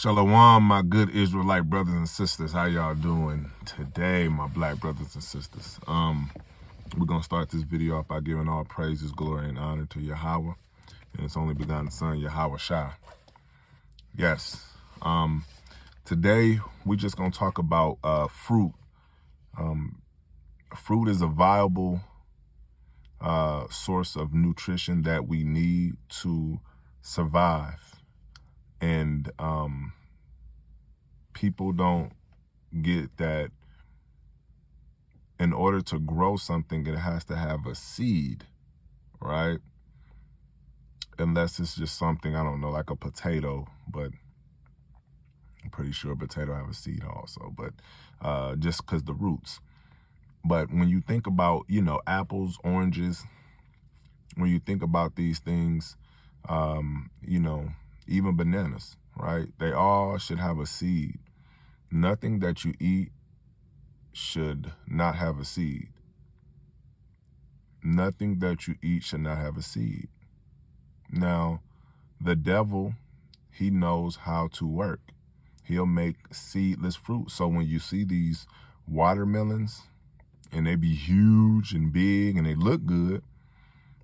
Shalom, my good Israelite brothers and sisters. How y'all doing today, my black brothers and sisters? We're going to start this video off by giving all praises, glory, and honor to Yahweh and his only begotten son, Yahawashi. Yes. Today, we're just going to talk about fruit. Fruit is a viable source of nutrition that we need to survive. And people don't get that in order to grow something, it has to have a seed, right? Unless it's just something, I don't know, like a potato, but I'm pretty sure a potato have a seed also, but just because the roots. But when you think about, apples, oranges, when you think about these things, even bananas, right? They all should have a seed. Nothing that you eat should not have a seed. Nothing that you eat should not have a seed. Now, the devil, he knows how to work. He'll make seedless fruit. So when you see these watermelons, and they be huge and big and they look good,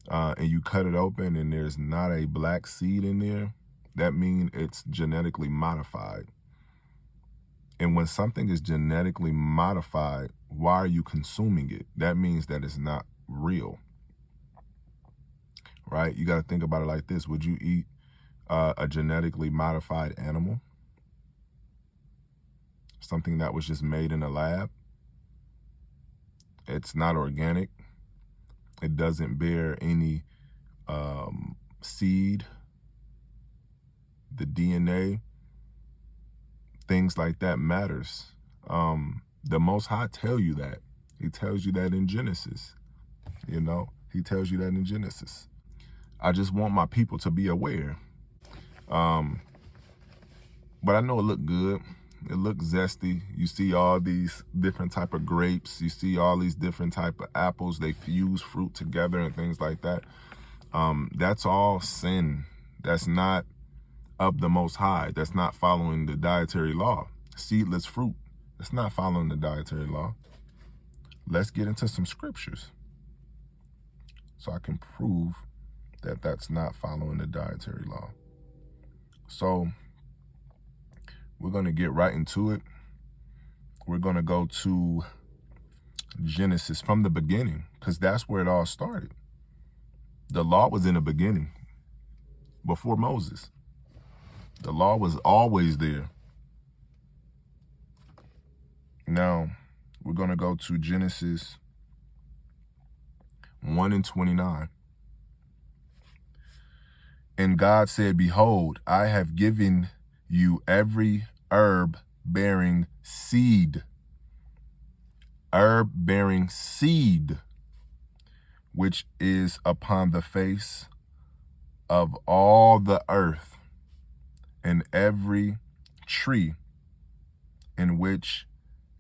and you cut it open and there's not a black seed in there, that means it's genetically modified. And when something is genetically modified, why are you consuming it? That means that it's not real, right? You got to think about it like this. Would you eat a genetically modified animal? Something that was just made in a lab? It's not organic. It doesn't bear any seed, the DNA, things like that matters. The Most High tell you that. He tells you that in Genesis. He tells you that in Genesis. I just want my people to be aware. But I know it looked good. It looks zesty. You see all these different type of grapes. You see all these different type of apples. They fuse fruit together and things like that. That's all sin. That's not of the Most High. That's not following the dietary law. Seedless fruit. That's not following the dietary law. Let's get into some scriptures so I can prove that that's not following the dietary law. So we're going to get right into it. We're going to go to Genesis from the beginning, because that's where it all started. The law was in the beginning, before Moses. The law was always there. Now, we're going to go to Genesis 1:29. And God said, behold, I have given you every herb bearing seed, which is upon the face of all the earth, and every tree in which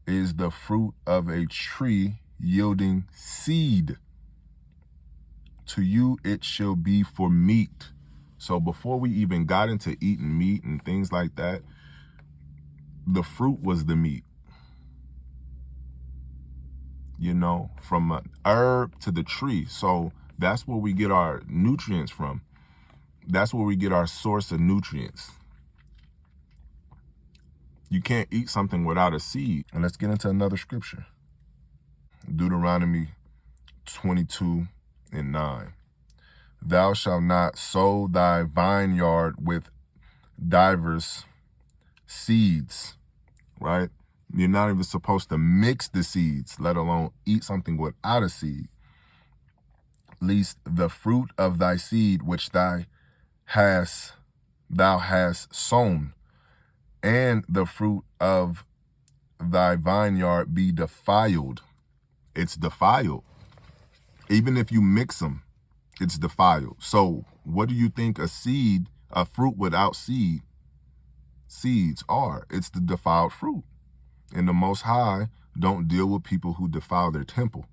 is the fruit of a tree yielding seed. To you it shall be for meat. So before we even got into eating meat and things like that, the fruit was the meat. From an herb to the tree. So that's where we get our nutrients from. That's where we get our source of nutrients. You can't eat something without a seed. And let's get into another scripture. Deuteronomy 22:9. Thou shalt not sow thy vineyard with divers seeds, right? You're not even supposed to mix the seeds, let alone eat something without a seed. Lest the fruit of thy seed which thou hast sown, and the fruit of thy vineyard be defiled. It's defiled. Even if you mix them, it's defiled. So what do you think a fruit without seeds are? It's the defiled fruit. And the Most High don't deal with people who defile their temple.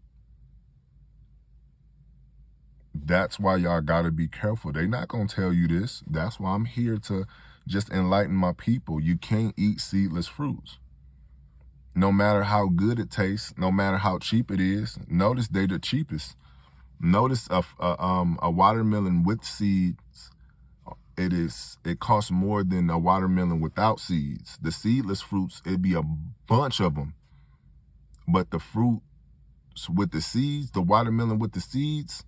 That's why y'all got to be careful. They're not going to tell you this. That's why I'm here to just enlighten my people. You can't eat seedless fruits. No matter how good it tastes, no matter how cheap it is. Notice they're the cheapest. Notice a watermelon with seeds, it costs more than a watermelon without seeds. The seedless fruits, it'd be a bunch of them. But the fruit with the seeds, the watermelon with the seeds,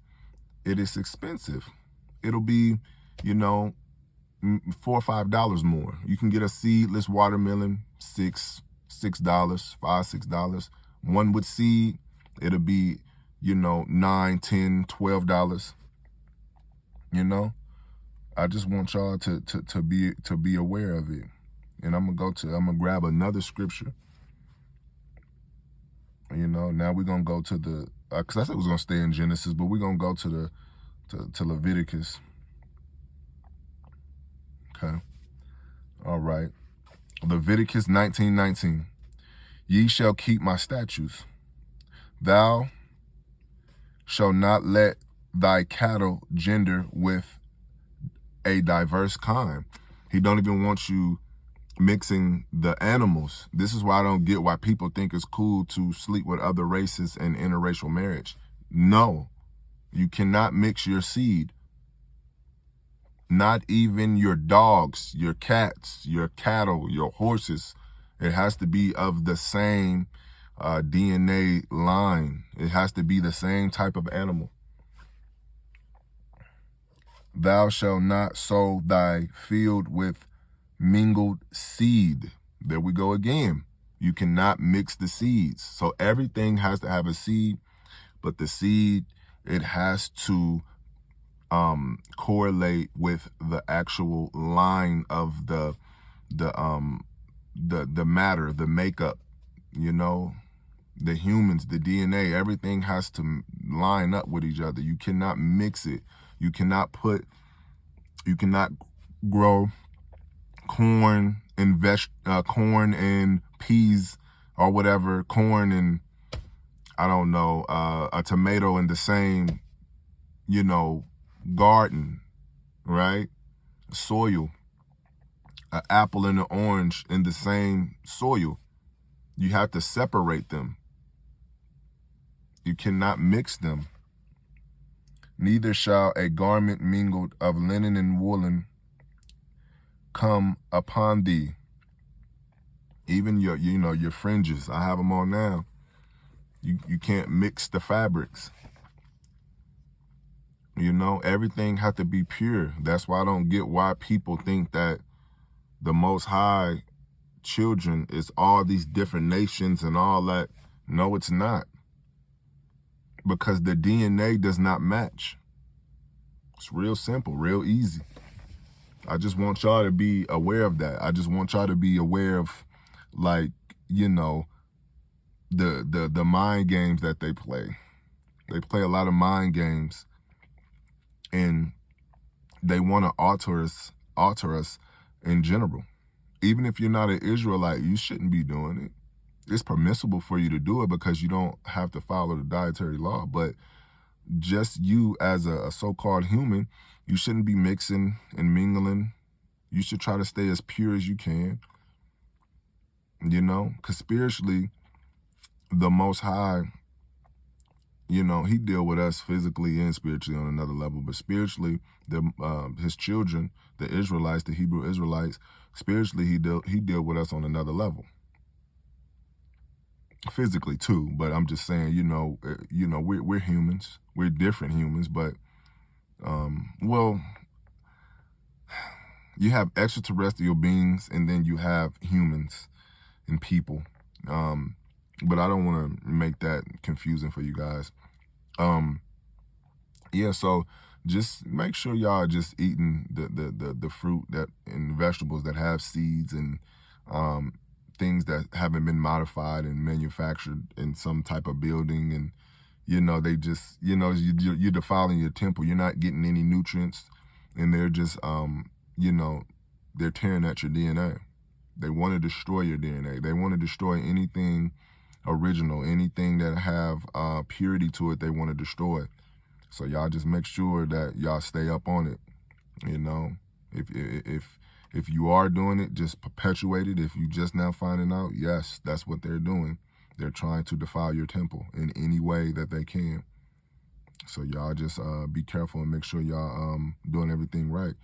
it is expensive. It'll be, $4 or $5 more. You can get a seedless watermelon, $6, $5, $6. One with seed, it'll be, $9, $10, $12. I just want y'all to be aware of it. And I'm gonna grab another scripture. Now we're gonna go to the because I said we was gonna stay in Genesis, but we're gonna go to Leviticus. Okay. All right. Leviticus 19:19. Ye shall keep my statutes. Thou shalt not let thy cattle gender with a diverse kind. He don't even want you mixing the animals. This is why I don't get why people think it's cool to sleep with other races in interracial marriage. No, you cannot mix your seed. Not even your dogs, your cats, your cattle, your horses. It has to be of the same DNA line. It has to be the same type of animal. Thou shalt not sow thy field with mingled seed. There we go again. You cannot mix the seeds. So everything has to have a seed, but the seed, it has to correlate with the actual line of the matter, the makeup, the humans, the DNA. Everything has to line up with each other. You cannot mix it. You cannot grow corn and peas or whatever, corn and I don't know, a tomato in the same, garden, right? Soil. An apple and an orange in the same soil. You have to separate them. You cannot mix them. Neither shall a garment mingled of linen and woolen come upon thee. Even your fringes. I have them on now. You can't mix the fabrics. Everything has to be pure. That's why I don't get why people think that the Most High children is all these different nations and all that. No, it's not. Because the DNA does not match. It's real simple, real easy. I just want y'all to be aware of that. I just want y'all to be aware of, the mind games that they play. They play a lot of mind games, and they want to alter us in general. Even if you're not an Israelite, you shouldn't be doing it. It's permissible for you to do it because you don't have to follow the dietary law. But just you as a so-called human, you shouldn't be mixing and mingling. You should try to stay as pure as you can. Because spiritually, the Most High, he deal with us physically and spiritually on another level. But spiritually, his children, the Israelites, the Hebrew Israelites, spiritually, he deal with us on another level. Physically too, but I'm just saying, we're humans. We're different humans, but you have extraterrestrial beings, and then you have humans and people. But I don't want to make that confusing for you guys. So just make sure y'all just eating the fruit and vegetables that have seeds and things that haven't been modified and manufactured in some type of building, and they just you're defiling your temple. You're not getting any nutrients, and they're just they're tearing at your DNA. They want to destroy your DNA. They want to destroy anything original, anything that have purity to it. They want to destroy. So y'all just make sure that y'all stay up on it. If you are doing it, just perpetuate it. If you just now finding out, yes, that's what they're doing. They're trying to defile your temple in any way that they can. So y'all just be careful and make sure y'all doing everything right.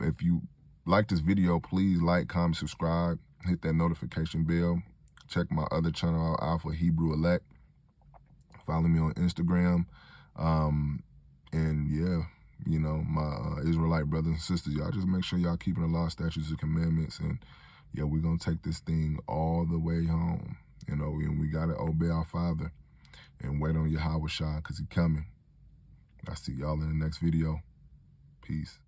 If you like this video, please like, comment, subscribe, hit that notification bell. Check my other channel out, AlphaHebrew Elect. Follow me on Instagram. And yeah, you know, my Israelite brothers and sisters, y'all just make sure y'all keeping the law, statutes, and commandments. And yeah, we're going to take this thing all the way home. You know, and we got to obey our Father and wait on Yahawashi because he's coming. I'll see y'all in the next video. Peace.